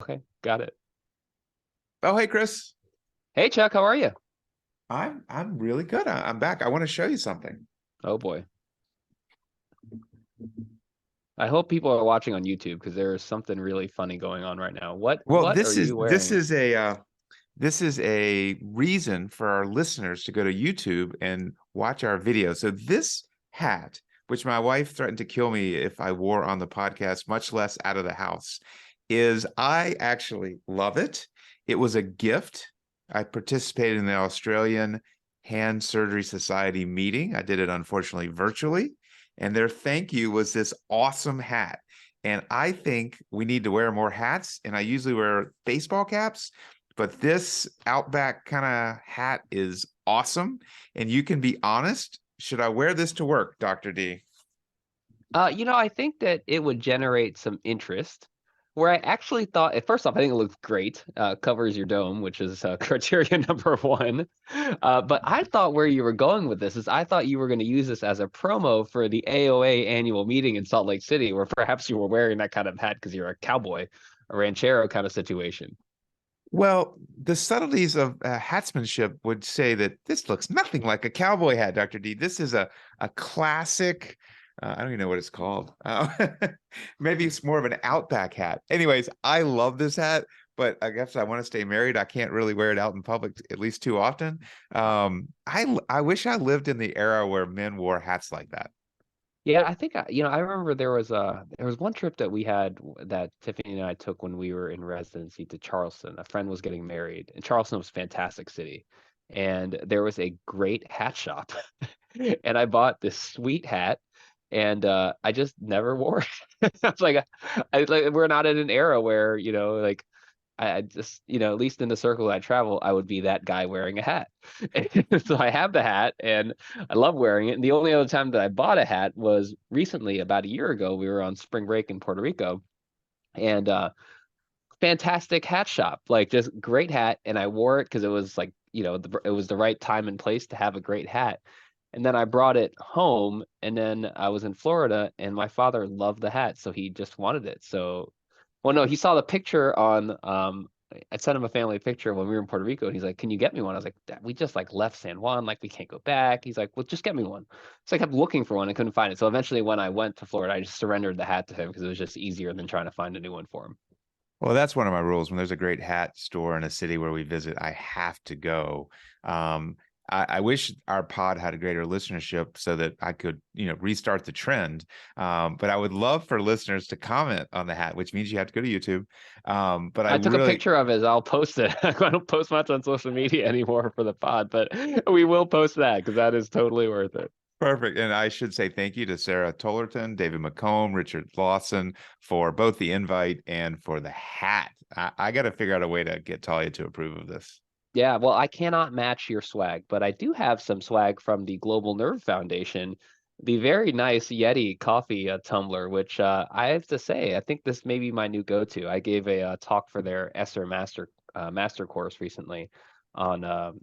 Okay, got it. Oh, hey, Chris. Hey, Chuck, how are you? I'm really good. I'm back. I want to show you something. Oh boy. I hope people are watching on YouTube because there is something really funny going on right now. What Well, what are you wearing? this is a reason for our listeners to go to YouTube and watch our video. So this hat, which my wife threatened to kill me if I wore on the podcast, much less out of the house, I actually love it. It was a gift. I participated in the Australian Hand Surgery Society meeting. I did it unfortunately virtually, and their thank you was this awesome hat. And I think we need to wear more hats. And I usually wear baseball caps, but this Outback kind of hat is awesome. And you can be honest. Should I wear this to work, Dr. D? I think that it would generate some interest. Where I actually thought, at first off, I think it looks great. Covers your dome, which is criteria number one. But I thought where you were going with this is I thought you were going to use this as a promo for the AOA annual meeting in Salt Lake City, where perhaps you were wearing that kind of hat because you're a cowboy, a ranchero kind of situation. Well, the subtleties of hatsmanship would say that this looks nothing like a cowboy hat, Dr. D. This is a classic. I don't even know what it's called. Maybe it's more of an Outback hat. Anyways, I love this hat, but I guess I want to stay married. I can't really wear it out in public at least too often. I wish I lived in the era where men wore hats like that. Yeah, I think I remember there was one trip that we had that Tiffany and I took when we were in residency to Charleston. A friend was getting married, and Charleston was a fantastic city, and there was a great hat shop, and I bought this sweet hat, and I just never wore it. I was like we're not in an era where like I just, at least in the circle I travel, I would be that guy wearing a hat. So I have the hat and I love wearing it. And the only other time that I bought a hat was recently, about a year ago. We were on spring break in Puerto Rico, and fantastic hat shop, like just great hat. And I wore it because it was like, it was the right time and place to have a great hat. And then I brought it home, and then I was in Florida, and my father loved the hat, so he just wanted it. So well, no, he saw the picture on I sent him a family picture when we were in Puerto Rico, and he's like, "Can you get me one?" I was like, "Dad, we just like left San Juan, like we can't go back." He's like, "Well, just get me one." So I kept looking for one and couldn't find it. So eventually when I went to Florida, I just surrendered the hat to him because it was just easier than trying to find a new one for him. Well, that's one of my rules. When there's a great hat store in a city where we visit, I have to go. I wish our pod had a greater listenership so that I could, restart the trend. But I would love for listeners to comment on the hat, which means you have to go to YouTube. But I I took a really, picture of it. I'll post it. I don't post much on social media anymore for the pod, but we will post that because that is totally worth it. Perfect. And I should say thank you to Sarah Tollerton, David McComb, Richard Lawson for both the invite and for the hat. I got to figure out a way to get Talia to approve of this. Yeah, well, I cannot match your swag, but I do have some swag from the Global Nerve Foundation, the very nice Yeti coffee tumbler, which I have to say, I think this may be my new go-to. I gave a talk for their ESSER master course recently on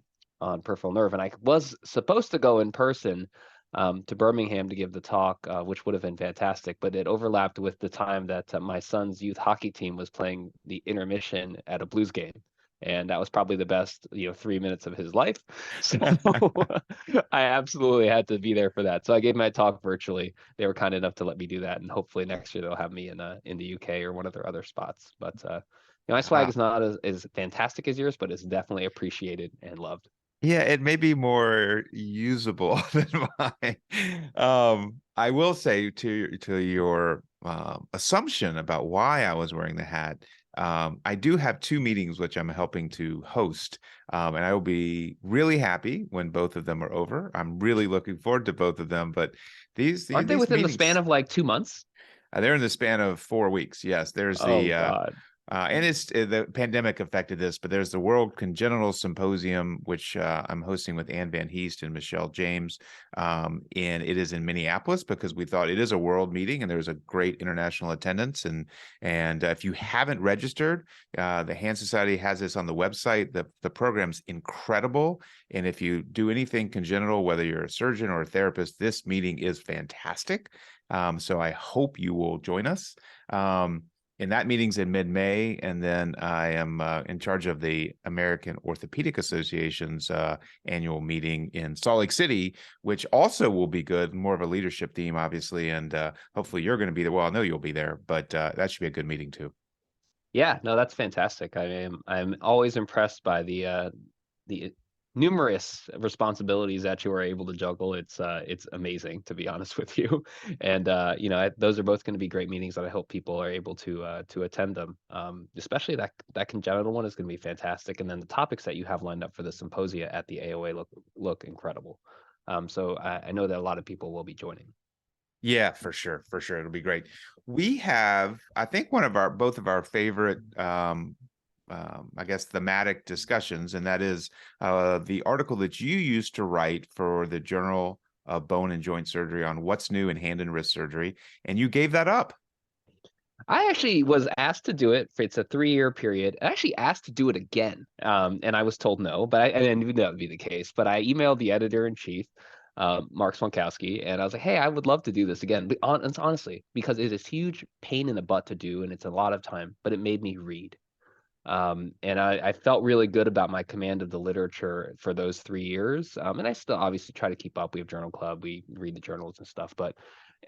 peripheral nerve, and I was supposed to go in person to Birmingham to give the talk, which would have been fantastic, but it overlapped with the time that my son's youth hockey team was playing the intermission at a Blues game, and that was probably the best 3 minutes of his life. So I absolutely had to be there for that. So I gave my talk virtually. They were kind enough to let me do that, and hopefully next year they'll have me in the UK or one of their other spots. But my swag is not as fantastic as yours, but it's definitely appreciated and loved. Yeah, it may be more usable than mine. I will say to your assumption about why I was wearing the hat. I do have two meetings which I'm helping to host, and I will be really happy when both of them are over. I'm really looking forward to both of them. But Aren't they these within the span meetings, of like 2 months? they're in the span of 4 weeks. Yes, there's Oh the God. and it's the pandemic affected this, but there's the World Congenital Symposium, which I'm hosting with Ann Van Heest and Michelle James. And it is in Minneapolis because we thought it is a world meeting and there's a great international attendance. And if you haven't registered, the Hand Society has this on the website. The program's incredible. And if you do anything congenital, whether you're a surgeon or a therapist, this meeting is fantastic. So I hope you will join us. And that meeting's in mid-May, and then I am in charge of the American Orthopedic Association's annual meeting in Salt Lake City, which also will be good, more of a leadership theme, obviously, and hopefully you're going to be there. Well, I know you'll be there, but that should be a good meeting too. Yeah, no, that's fantastic. I'm always impressed by the numerous responsibilities that you are able to juggle. It's amazing, to be honest with you. And those are both going to be great meetings that I hope people are able to attend them. Especially that congenital one is going to be fantastic. And then the topics that you have lined up for the symposia at the AOA look incredible. So I know that a lot of people will be joining. Yeah, for sure. For sure. It'll be great. We have, I think, both of our favorite, I guess, thematic discussions, and that is the article that you used to write for the Journal of Bone and Joint Surgery on what's new in hand and wrist surgery. And you gave that up. I actually was asked to do it. It's a 3-year period. I actually asked to do it again, and I was told no. But I didn't even know that would be the case. But I emailed the editor in chief, Mark Swankowski, and I was like, "Hey, I would love to do this again." But honestly, because it is huge pain in the butt to do, and it's a lot of time. But it made me read, and I felt really good about my command of the literature for those 3 years. And I still obviously try to keep up. We have journal club. We read the journals and stuff, but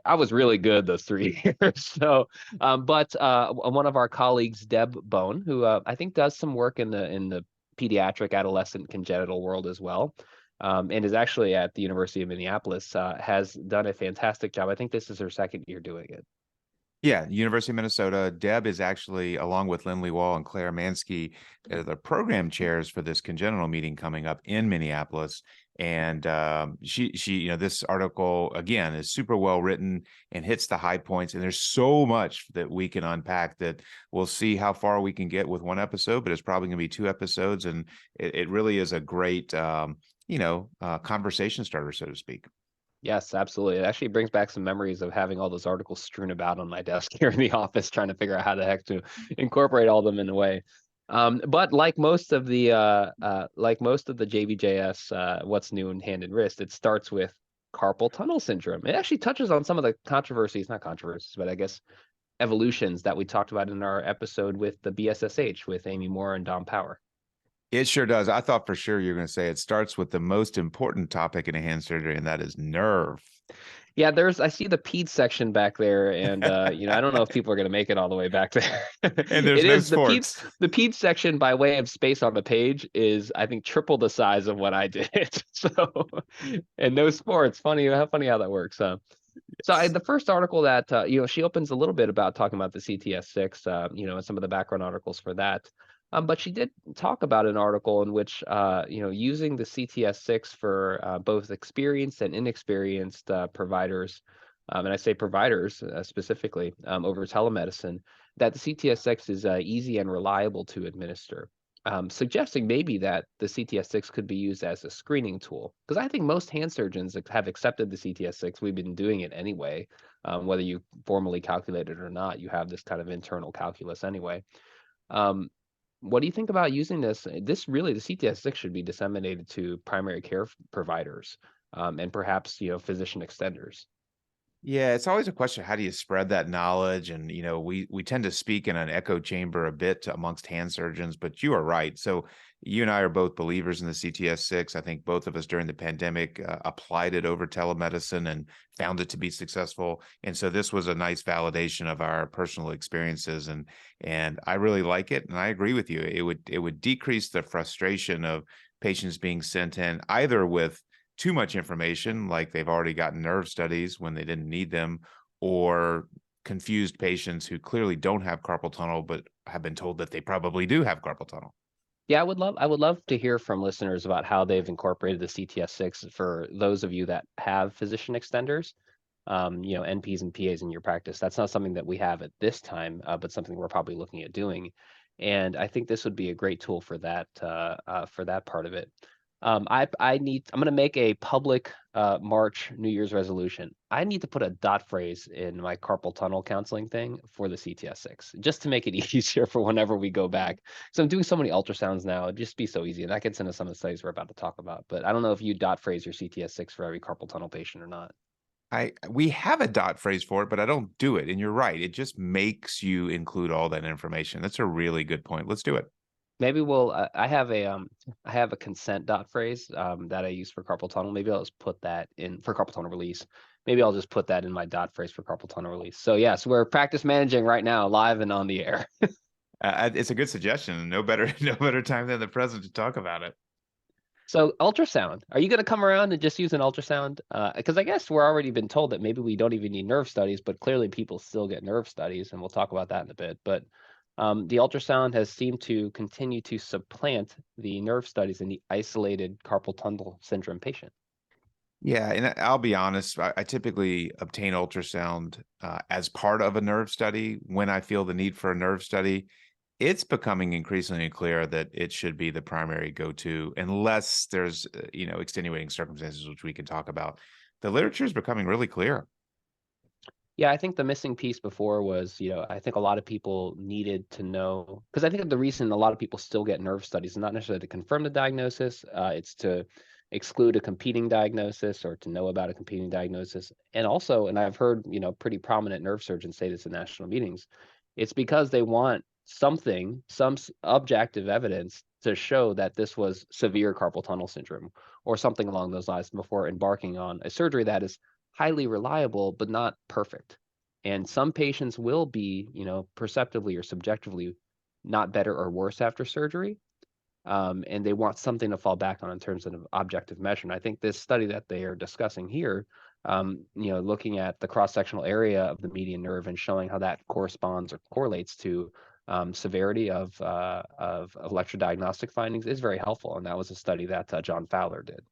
I was really good those 3 years. So, but one of our colleagues, Deb Bohn, who I think does some work in the pediatric adolescent congenital world as well, and is actually at the University of Minneapolis, has done a fantastic job. I think this is her 2nd year doing it. Yeah, University of Minnesota. Deb is actually, along with Lindley Wall and Claire Mansky, the program chairs for this congenital meeting coming up in Minneapolis. And this article again is super well written and hits the high points. And there's so much that we can unpack that we'll see how far we can get with one episode, but it's probably going to be 2 episodes. And it really is a great, conversation starter, so to speak. Yes, absolutely. It actually brings back some memories of having all those articles strewn about on my desk here in the office, trying to figure out how the heck to incorporate all of them in a way. But like most of the JBJS, what's new in hand and wrist, it starts with carpal tunnel syndrome. It actually touches on some of the controversies, not controversies, but I guess evolutions that we talked about in our episode with the BSSH with Amy Moore and Dom Power. It sure does. I thought for sure you're going to say it starts with the most important topic in a hand surgery, and that is nerve. Yeah, I see the peds section back there, and I don't know if people are going to make it all the way back there. And there's It no is sports. The peds section, by way of space on the page, is I think triple the size of what I did. So, and no sports. Funny how that works. So the first article that she opens a little bit about talking about the CTS6, and some of the background articles for that. But she did talk about an article in which, using the CTS6 for both experienced and inexperienced providers, and I say providers specifically over telemedicine, that the CTS6 is easy and reliable to administer, suggesting maybe that the CTS6 could be used as a screening tool. Because I think most hand surgeons have accepted the CTS6. We've been doing it anyway, whether you formally calculate it or not. You have this kind of internal calculus anyway. What do you think about using this? This really, the CTS6 should be disseminated to primary care providers, and perhaps, physician extenders. Yeah, it's always a question, how do you spread that knowledge? And, we tend to speak in an echo chamber a bit amongst hand surgeons, but you are right. So you and I are both believers in the CTS6. I think both of us during the pandemic applied it over telemedicine and found it to be successful. And so this was a nice validation of our personal experiences. And I really like it. And I agree with you. It would decrease the frustration of patients being sent in either with too much information, like they've already gotten nerve studies when they didn't need them, or confused patients who clearly don't have carpal tunnel, but have been told that they probably do have carpal tunnel. Yeah, I would love to hear from listeners about how they've incorporated the CTS6 for those of you that have physician extenders, NPs and PAs in your practice. That's not something that we have at this time, but something we're probably looking at doing. And I think this would be a great tool for that part of it. I'm going to make a public March New Year's resolution. I need to put a dot phrase in my carpal tunnel counseling thing for the CTS6, just to make it easier for whenever we go back. So I'm doing so many ultrasounds now, it'd just be so easy. And that gets into some of the studies we're about to talk about. But I don't know if you dot phrase your CTS6 for every carpal tunnel patient or not. We have a dot phrase for it, but I don't do it. And you're right. It just makes you include all that information. That's a really good point. Let's do it. Maybe we'll. I have a consent dot phrase that I use for carpal tunnel. Maybe I'll just put that in for carpal tunnel release. Maybe I'll just put that in my dot phrase for carpal tunnel release. So yes, we're practice managing right now, live and on the air. It's a good suggestion. No better, no better time than the present to talk about it. So ultrasound, are you going to come around and just use an ultrasound? Because I guess we're already been told that maybe we don't even need nerve studies, but clearly people still get nerve studies, and we'll talk about that in a bit. But the ultrasound has seemed to continue to supplant the nerve studies in the isolated carpal tunnel syndrome patient. Yeah, and I'll be honest, I typically obtain ultrasound as part of a nerve study when I feel the need for a nerve study. It's becoming increasingly clear that it should be the primary go-to unless there's, extenuating circumstances, which we can talk about. The literature is becoming really clear. Yeah, I think the missing piece before was, I think a lot of people needed to know, because I think the reason a lot of people still get nerve studies is not necessarily to confirm the diagnosis, it's to exclude a competing diagnosis or to know about a competing diagnosis. And also, and I've heard, pretty prominent nerve surgeons say this in national meetings, it's because they want something, some objective evidence to show that this was severe carpal tunnel syndrome or something along those lines before embarking on a surgery that is highly reliable, but not perfect. And some patients will be, perceptively or subjectively not better or worse after surgery. And they want something to fall back on in terms of objective measurement. I think this study that they are discussing here, looking at the cross-sectional area of the median nerve and showing how that corresponds or correlates to severity of electrodiagnostic findings is very helpful. And that was a study that John Fowler did.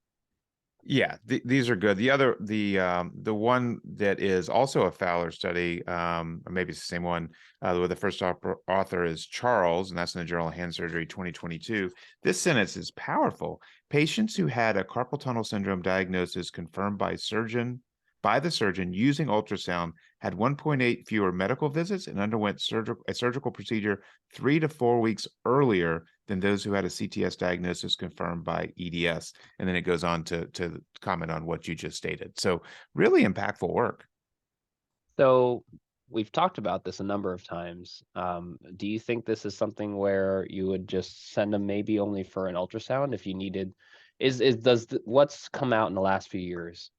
Yeah, these are good. The one that is also a Fowler study, or maybe it's the same one, where the first author is Charles, and that's in the Journal of Hand Surgery 2022. This sentence is powerful. Patients who had a carpal tunnel syndrome diagnosis confirmed by the surgeon using ultrasound had 1.8 fewer medical visits and underwent a surgical procedure 3 to 4 weeks earlier than those who had a CTS diagnosis confirmed by EDS. And then it goes on to comment on what you just stated. So really impactful work. So we've talked about this a number of times. Do you think this is something where you would just send them maybe only for an ultrasound if you needed? What's come out in the last few years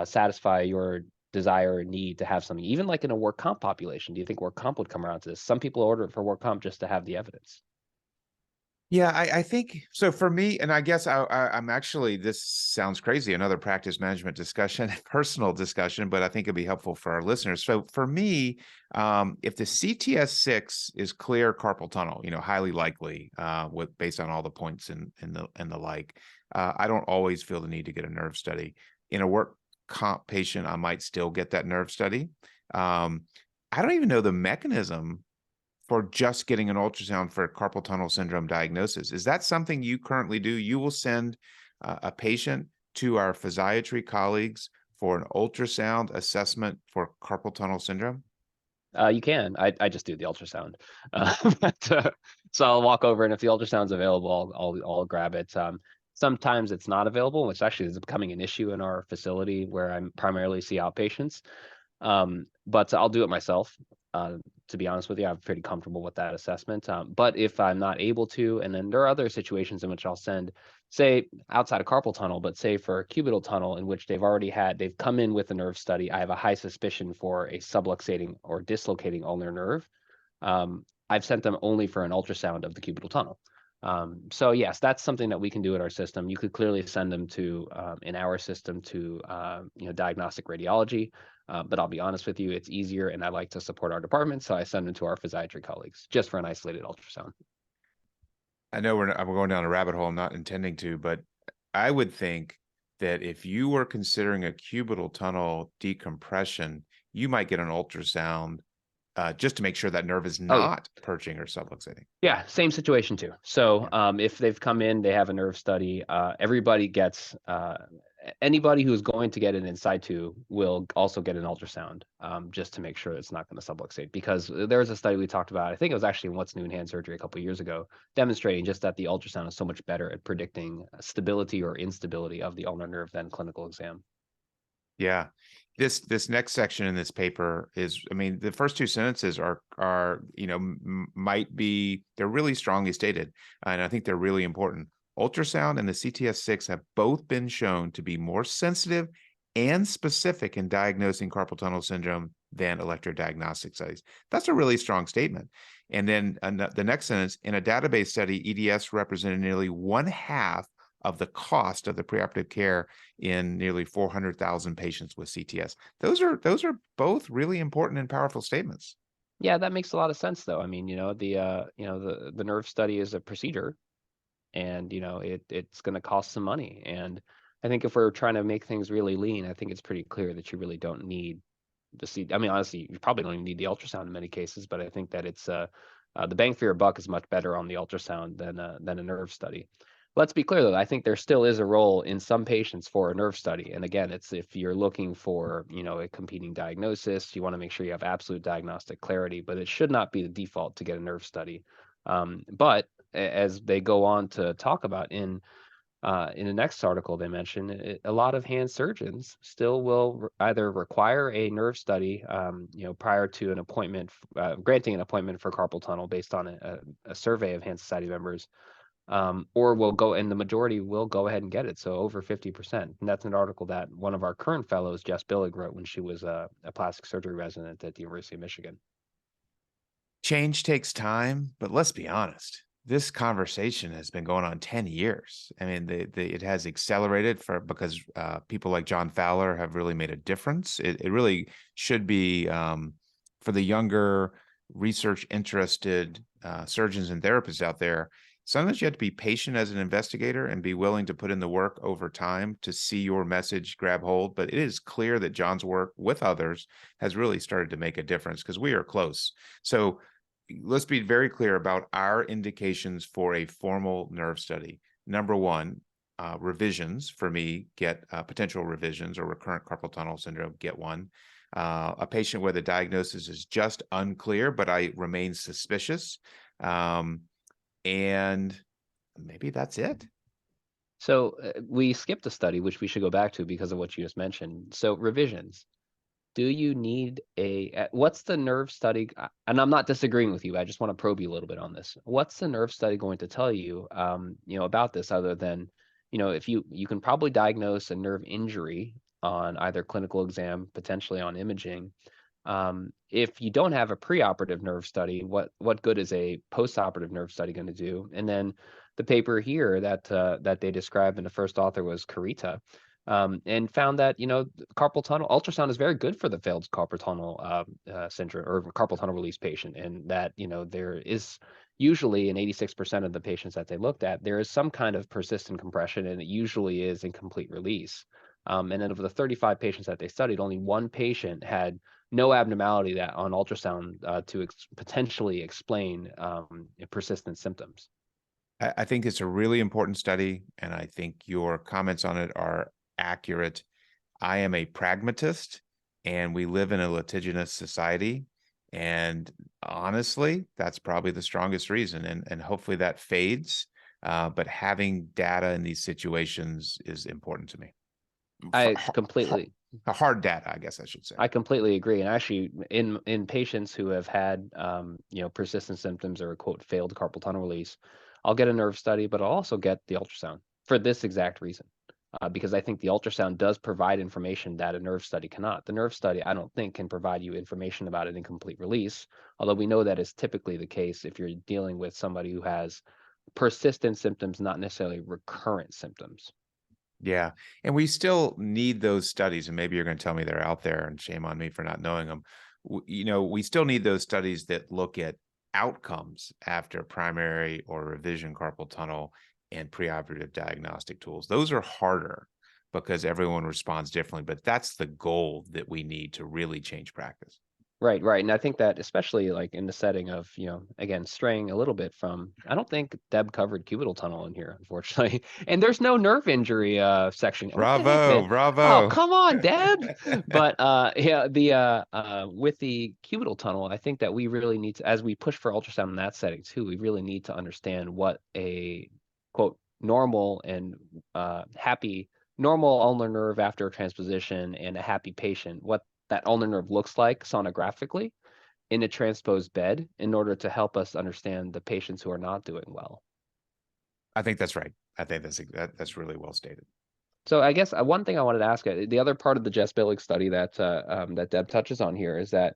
satisfy your desire or need to have something, even like in a work comp population? Do you think work comp would come around to this? Some people order it for work comp just to have the evidence. Yeah, I think so for me, and I guess I'm actually, this sounds crazy, another practice management discussion, personal discussion, but I think it'd be helpful for our listeners. So for me, if the CTS6 is clear carpal tunnel, highly likely, based on all the points and the like, I don't always feel the need to get a nerve study. In a work comp patient, I might still get that nerve study. I don't even know the mechanism for just getting an ultrasound for carpal tunnel syndrome diagnosis. Is that something you currently do? You will send a patient to our physiatry colleagues for an ultrasound assessment for carpal tunnel syndrome? You can. I just do the ultrasound. So I'll walk over, and if the ultrasound's available, I'll grab it. Sometimes it's not available, which actually is becoming an issue in our facility where I primarily see outpatients. But I'll do it myself. To be honest with you, I'm pretty comfortable with that assessment. But if I'm not able to, and then there are other situations in which I'll send, say outside of carpal tunnel, but say for a cubital tunnel in which they've come in with a nerve study. I have a high suspicion for a subluxating or dislocating ulnar nerve. I've sent them only for an ultrasound of the cubital tunnel. So yes, that's something that we can do in our system. You could clearly send them to in our system to diagnostic radiology. But I'll be honest with you, it's easier, and I like to support our department, so I send them to our physiatry colleagues just for an isolated ultrasound. I know I'm going down a rabbit hole, I'm not intending to, but I would think that if you were considering a cubital tunnel decompression, you might get an ultrasound just to make sure that nerve is not perching or subluxating. Yeah, same situation too. So if they've come in, they have a nerve study, everybody gets, anybody who's going to get an in situ will also get an ultrasound just to make sure it's not going to subluxate. Because there was a study we talked about, I think it was actually in What's New in Hand Surgery a couple of years ago, demonstrating just that the ultrasound is so much better at predicting stability or instability of the ulnar nerve than clinical exam. Yeah. This next section in this paper is, I mean, the first two sentences are might be, they're really strongly stated, and I think they're really important. Ultrasound and the CTS6 have both been shown to be more sensitive and specific in diagnosing carpal tunnel syndrome than electrodiagnostic studies. That's a really strong statement. And then the next sentence, in a database study, EDS represented nearly 1/2 of the cost of the preoperative care in nearly 400,000 patients with CTS. Those are both really important and powerful statements. Yeah, that makes a lot of sense, though. I mean, the nerve study is a procedure, and it's going to cost some money. And I think if we're trying to make things really lean, I think it's pretty clear that you really don't need the C. I mean, honestly, you probably don't even need the ultrasound in many cases, but I think that it's the bang for your buck is much better on the ultrasound than a nerve study. Let's be clear, though. I think there still is a role in some patients for a nerve study. And again, it's if you're looking for, a competing diagnosis, you want to make sure you have absolute diagnostic clarity, but it should not be the default to get a nerve study. But as they go on to talk about in the next article they mention, a lot of hand surgeons still will either require a nerve study, prior to an appointment, granting an appointment for carpal tunnel based on a survey of hand society members, or will go, and the majority will go ahead and get it. So over 50%. And that's an article that one of our current fellows, Jess Billig, wrote when she was a plastic surgery resident at the University of Michigan. Change takes time, but let's be honest. This conversation has been going on 10 years. I mean, it has accelerated because people like John Fowler have really made a difference. It really should be, for the younger, research interested surgeons and therapists out there. Sometimes you have to be patient as an investigator and be willing to put in the work over time to see your message grab hold. But it is clear that John's work with others has really started to make a difference because we are close. So let's be very clear about our indications for a formal nerve study. Number one, revisions for me, get potential revisions or recurrent carpal tunnel syndrome, get one. A patient where the diagnosis is just unclear, but I remain suspicious. And maybe that's it. So we skipped a study, which we should go back to because of what you just mentioned. So revisions. Do you need what's the nerve study? And I'm not disagreeing with you. I just want to probe you a little bit on this. What's the nerve study going to tell you, about this other than, if you can probably diagnose a nerve injury on either clinical exam, potentially on imaging. If you don't have a preoperative nerve study, what good is a postoperative nerve study going to do? And then the paper here that they described, and the first author was Karita, and found that carpal tunnel ultrasound is very good for the failed carpal tunnel syndrome or carpal tunnel release patient, and that there is usually in 86% of the patients that they looked at, there is some kind of persistent compression, and it usually is incomplete release. And then of the 35 patients that they studied, only one patient had no abnormality that on ultrasound to potentially explain persistent symptoms. I think it's a really important study, and I think your comments on it are accurate. I am a pragmatist, and we live in a litigious society. And honestly, that's probably the strongest reason. And hopefully that fades. But having data in these situations is important to me. I completely Hard data, I guess I should say. I completely agree. And actually, in patients who have had persistent symptoms or quote failed carpal tunnel release, I'll get a nerve study, but I'll also get the ultrasound for this exact reason, because I think the ultrasound does provide information that a nerve study cannot. The nerve study, I don't think, can provide you information about an incomplete release, although we know that is typically the case if you're dealing with somebody who has persistent symptoms, not necessarily recurrent symptoms. Yeah. And we still need those studies. And maybe you're going to tell me they're out there, and shame on me for not knowing them. We still need those studies that look at outcomes after primary or revision carpal tunnel and preoperative diagnostic tools. Those are harder because everyone responds differently, but that's the goal that we need to really change practice. Right. And I think that especially like in the setting of, again, straying a little bit from, I don't think Deb covered cubital tunnel in here, unfortunately. And there's no nerve injury section. What the heck, man? Oh, Bravo. come on, Deb. But with the cubital tunnel, I think that we really need to, as we push for ultrasound in that setting too, we really need to understand what a quote normal and happy normal ulnar nerve after a transposition and a happy patient, what that ulnar nerve looks like sonographically in a transposed bed in order to help us understand the patients who are not doing well. I think that's right. I think that's really well stated. So I guess one thing I wanted to ask, the other part of the Jess Billig study that Deb touches on here is that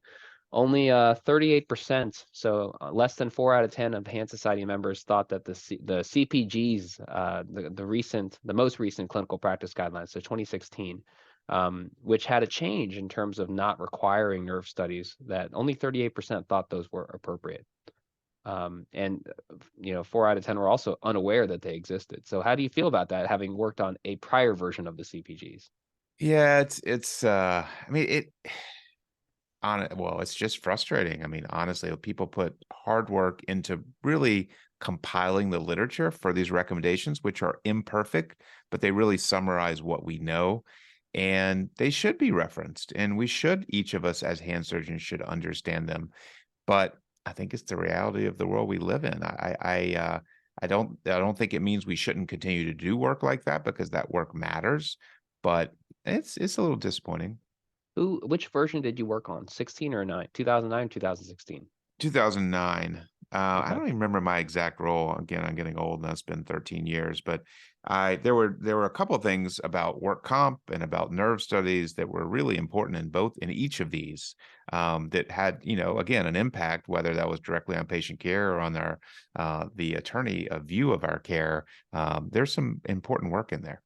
only 38%, so less than 4 out of 10 of Hand Society members thought that the CPGs, the most recent clinical practice guidelines, so 2016, which had a change in terms of not requiring nerve studies, that only 38% thought those were appropriate. And 4 out of 10 were also unaware that they existed. So how do you feel about that, having worked on a prior version of the CPGs? Yeah, I mean, it's just frustrating. I mean, honestly, people put hard work into really compiling the literature for these recommendations, which are imperfect, but they really summarize what we know. And they should be referenced. And each of us as hand surgeons should understand them. But I think it's the reality of the world we live in. I don't think it means we shouldn't continue to do work like that, because that work matters. But it's a little disappointing. Which version did you work on? 16 or 9? 2009, 2016? 2009. I Okay. don't even remember my exact role. Again, I'm getting old, and that's been 13 years. But there were a couple of things about work comp and about nerve studies that were really important in each of these, that had, again, an impact, whether that was directly on patient care or on the attorney view of our care. There's some important work in there.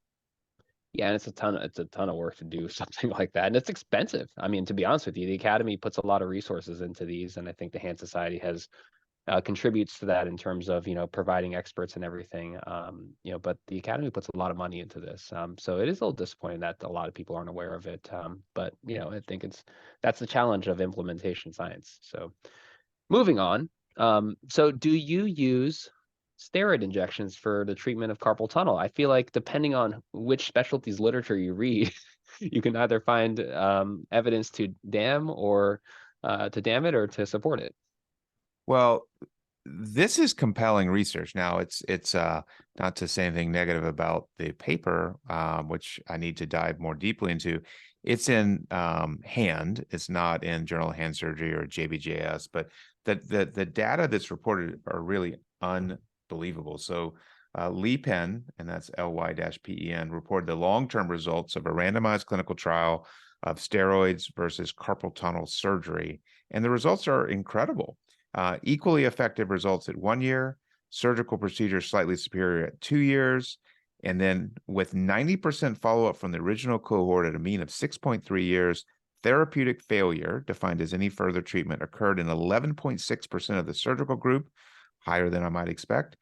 Yeah, and it's a ton of work to do something like that. And it's expensive. I mean, to be honest with you, the Academy puts a lot of resources into these, and I think the Hand Society has contributes to that in terms of providing experts and everything. But the Academy puts a lot of money into this, so it is a little disappointing that a lot of people aren't aware of it. But I think that's the challenge of implementation science. So moving on. So do you use steroid injections for the treatment of carpal tunnel? I feel like depending on which specialties literature you read, you can either find evidence to damn it or to support it. Well, this is compelling research. Now, it's not to say anything negative about the paper, which I need to dive more deeply into. It's in Hand. It's not in Journal of Hand Surgery or JBJS, but the data that's reported are really unbelievable. So Lee Penn, and that's Ly-Pen, reported the long-term results of a randomized clinical trial of steroids versus carpal tunnel surgery, and the results are incredible. Equally effective results at 1 year, surgical procedures slightly superior at 2 years, and then with 90% follow-up from the original cohort at a mean of 6.3 years, therapeutic failure, defined as any further treatment, occurred in 11.6% of the surgical group, higher than I might expect,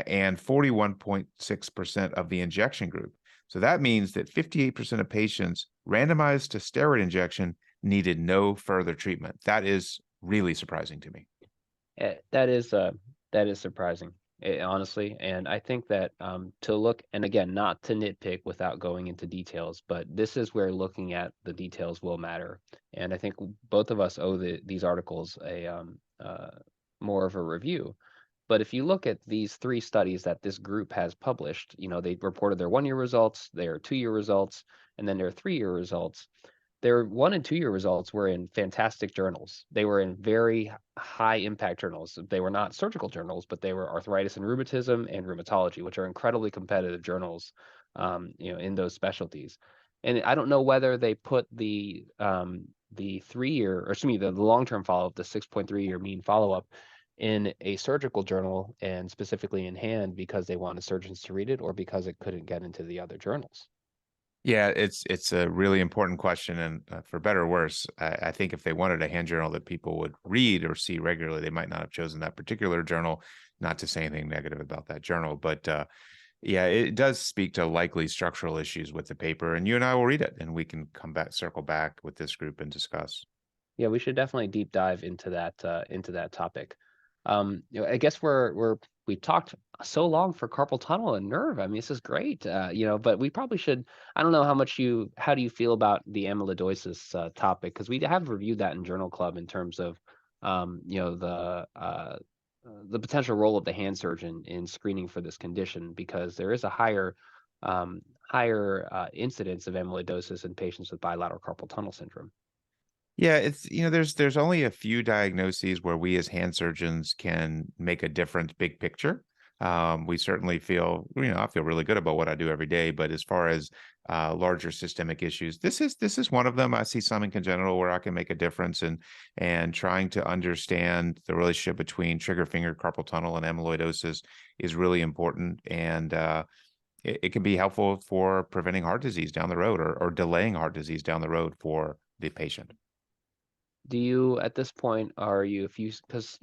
and 41.6% of the injection group. So that means that 58% of patients randomized to steroid injection needed no further treatment. That is really surprising to me. That is surprising, honestly. And I think that to look, and again, not to nitpick without going into details, but this is where looking at the details will matter. And I think both of us owe these articles a more of a review. But if you look at these 3 studies that this group has published, they reported their 1-year results, their 2-year results, and then their 3-year results. Their 1 and 2-year results were in fantastic journals. They were in very high impact journals. They were not surgical journals, but they were arthritis and rheumatism and rheumatology, which are incredibly competitive journals, in those specialties. And I don't know whether they put the 3-year, or excuse me, the long-term follow-up, the 6.3-year mean follow-up, in a surgical journal and specifically in Hand because they wanted surgeons to read it, or because it couldn't get into the other journals. Yeah, it's a really important question, and for better or worse, I think if they wanted a hand journal that people would read or see regularly, they might not have chosen that particular journal. Not to say anything negative about that journal, but yeah, it does speak to likely structural issues with the paper. And you and I will read it, and we can circle back with this group and discuss. Yeah, we should definitely deep dive into that topic. I guess we've talked so long for carpal tunnel and nerve. I mean, this is great. But we probably should. I don't know how do you feel about the amyloidosis topic, because we have reviewed that in Journal Club in terms of the potential role of the hand surgeon in screening for this condition, because there is a higher higher incidence of amyloidosis in patients with bilateral carpal tunnel syndrome? Yeah, it's there's only a few diagnoses where we as hand surgeons can make a difference big picture. We certainly feel, I feel really good about what I do every day, but as far as larger systemic issues, this is one of them. I see some in congenital where I can make a difference, and trying to understand the relationship between trigger finger carpal tunnel and amyloidosis is really important, and it can be helpful for preventing heart disease down the road, or delaying heart disease down the road for the patient. Do you, at this point, are you, if you, because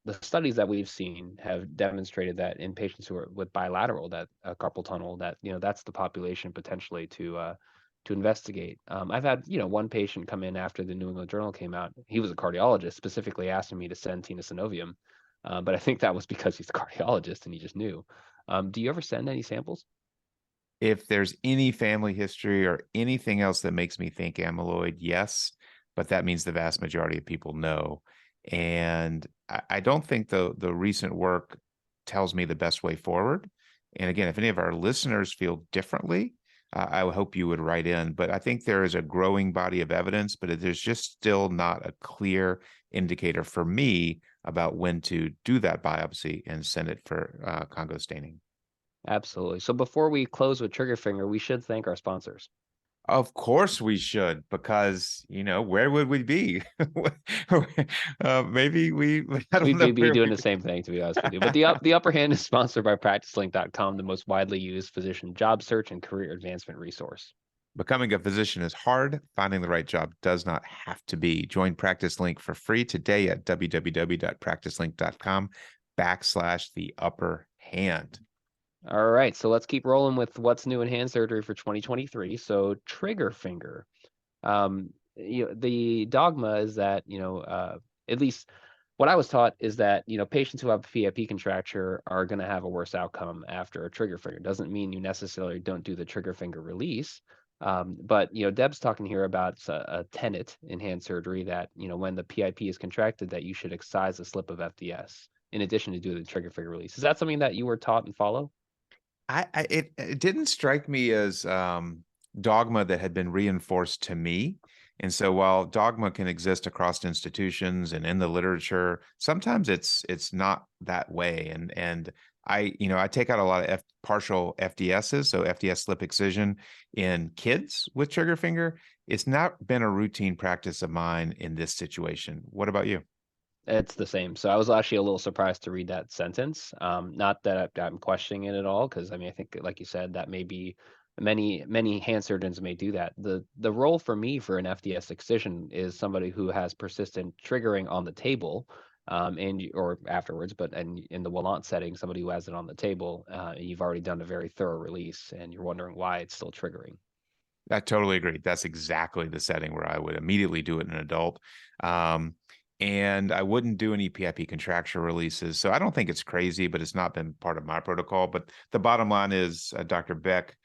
the studies that we've seen have demonstrated that in patients who are with bilateral that carpal tunnel, that that's the population potentially to investigate. I've had one patient come in after the New England Journal came out. He was a cardiologist, specifically asking me to send tenosynovium, but I think that was because he's a cardiologist and he just knew. Do you ever send any samples? If there's any family history or anything else that makes me think amyloid, yes, but that means the vast majority of people know. And I don't think the recent work tells me the best way forward. And again, if any of our listeners feel differently, I would hope you would write in. But I think there is a growing body of evidence, but there's just still not a clear indicator for me about when to do that biopsy and send it for Congo staining. Absolutely. So before we close with trigger finger, we should thank our sponsors. Of course we should, because where would we be? Maybe I don't We'd know be where doing we. the same thing, to be honest with you. But the upper hand is sponsored by PracticeLink.com, the most widely used physician job search and career advancement resource. Becoming a physician is hard. Finding the right job does not have to be. Join Practice Link for free today at www.practicelink.com/the upper hand. All right, so let's keep rolling with what's new in hand surgery for 2023. So trigger finger. The dogma is that, at least what I was taught is that, patients who have PIP contracture are going to have a worse outcome after a trigger finger. Doesn't mean you necessarily don't do the trigger finger release. But, Deb's talking here about a tenet in hand surgery that, when the PIP is contracted, that you should excise a slip of FDS in addition to do the trigger finger release. Is that something that you were taught and follow? It didn't strike me as dogma that had been reinforced to me. And so while dogma can exist across institutions and in the literature, sometimes it's not that way. And I take out a lot of partial FDSs, so FDS slip excision in kids with trigger finger. It's not been a routine practice of mine in this situation. What about you? It's the same. So I was actually a little surprised to read that sentence. Not that I'm questioning it at all, because I mean, I think, like you said, that may be many hand surgeons may do that. The role for me for an FDS excision is somebody who has persistent triggering on the table, or afterwards, but in the Wallant setting, somebody who has it on the table, and you've already done a very thorough release, and you're wondering why it's still triggering. I totally agree. That's exactly the setting where I would immediately do it in an adult. Um, and I wouldn't do any PIP contracture releases. So I don't think it's crazy, but it's not been part of my protocol. But the bottom line is Dr. Beck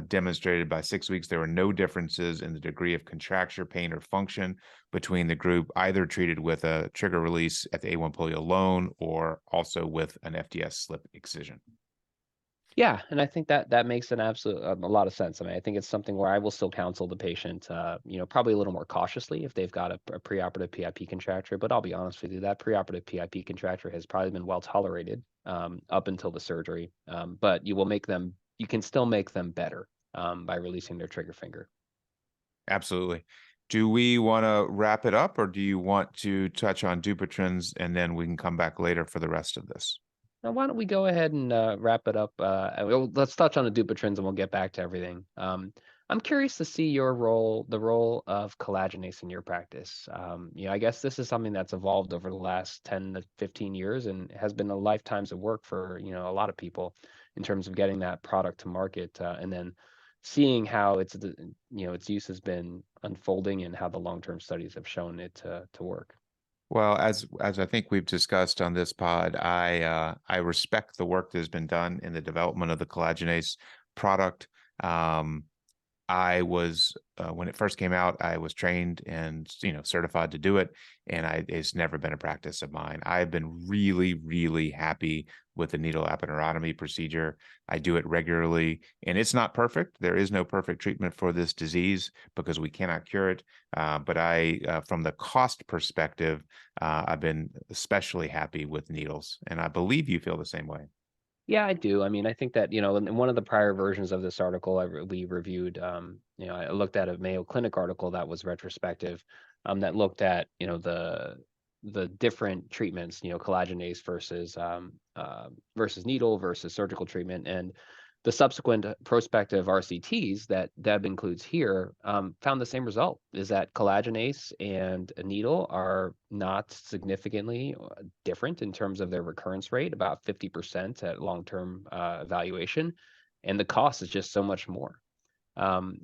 demonstrated by 6 weeks there were no differences in the degree of contracture, pain, or function between the group either treated with a trigger release at the A1 pulley alone or also with an FDS slip excision. Yeah, and I think that makes an absolute a lot of sense. I mean, I think it's something where I will still counsel the patient, probably a little more cautiously if they've got a preoperative PIP contracture. But I'll be honest with you, that preoperative PIP contracture has probably been well tolerated up until the surgery. But you can still make them better by releasing their trigger finger. Absolutely. Do we want to wrap it up, or do you want to touch on Dupuytren's and then we can come back later for the rest of this? Now, why don't we go ahead and wrap it up? Let's touch on the Dupuytren's and we'll get back to everything. I'm curious to see the role of collagenase in your practice. I guess this is something that's evolved over the last 10 to 15 years and has been a lifetimes of work for, a lot of people in terms of getting that product to market, and then seeing how its use has been unfolding and how the long-term studies have shown it to work. Well, as I think we've discussed on this pod, I respect the work that has been done in the development of the collagenase product. I was when it first came out, I was trained and certified to do it, and it's never been a practice of mine. I've been really, really happy with the needle aponeurotomy procedure. I do it regularly, and it's not perfect. There is no perfect treatment for this disease because we cannot cure it. But from the cost perspective, I've been especially happy with needles, and I believe you feel the same way. Yeah, I do. I mean, I think that, in one of the prior versions of this article we reviewed, I looked at a Mayo Clinic article that was retrospective, that looked at, the different treatments, collagenase versus needle versus surgical treatment, and the subsequent prospective RCTs that Deb includes here, found the same result, is that collagenase and a needle are not significantly different in terms of their recurrence rate, about 50% at long-term evaluation, and the cost is just so much more.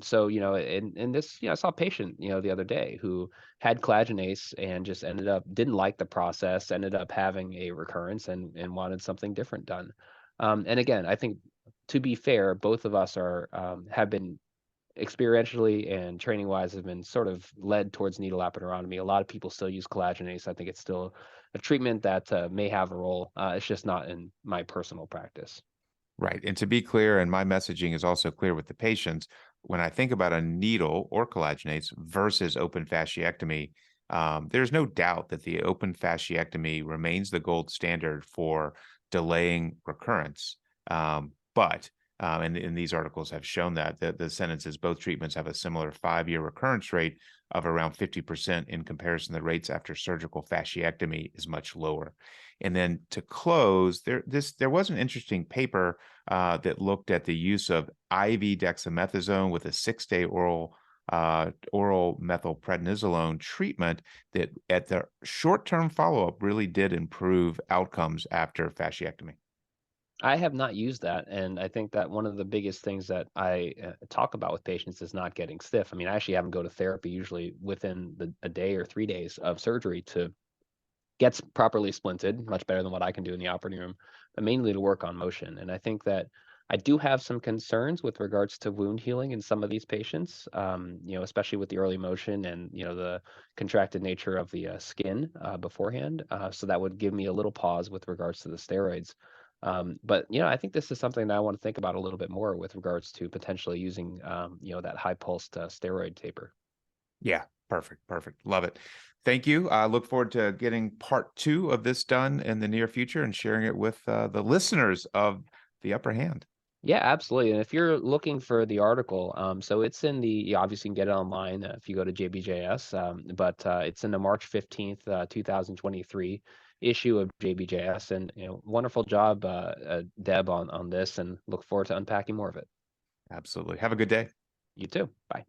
So, in this, I saw a patient, the other day who had collagenase and just didn't like the process, ended up having a recurrence and wanted something different done. And again, I think, to be fair, both of us have been experientially and training wise have been sort of led towards needle aponeurotomy. A lot of people still use collagenase. I think it's still a treatment that may have a role. It's just not in my personal practice. Right. And to be clear, and my messaging is also clear with the patients, when I think about a needle or collagenase versus open fasciectomy, there's no doubt that the open fasciectomy remains the gold standard for delaying recurrence. And these articles have shown that the sentences, both treatments have a similar 5-year recurrence rate of around 50%. In comparison, the rates after surgical fasciectomy is much lower. And then to close, there was an interesting paper that looked at the use of IV dexamethasone with a 6-day oral methylprednisolone treatment that at the short-term follow-up really did improve outcomes after fasciectomy. I have not used that, and I think that one of the biggest things that I talk about with patients is not getting stiff. I mean, I actually have them go to therapy usually within a day or 3 days of surgery to get properly splinted, much better than what I can do in the operating room, but mainly to work on motion. And I think that I do have some concerns with regards to wound healing in some of these patients, especially with the early motion and, the contracted nature of the skin beforehand. So that would give me a little pause with regards to the steroids. But, I think this is something that I want to think about a little bit more with regards to potentially using, that high pulsed steroid taper. Yeah, perfect, perfect. Love it. Thank you. I look forward to getting part 2 of this done in the near future and sharing it with the listeners of The Upper Hand. Yeah, absolutely. And if you're looking for the article, so it's you obviously can get it online if you go to JBJS, but it's in the March 15th, 2023 issue of JBJS. And, wonderful job, Deb, on this, and look forward to unpacking more of it. Absolutely. Have a good day. You too. Bye.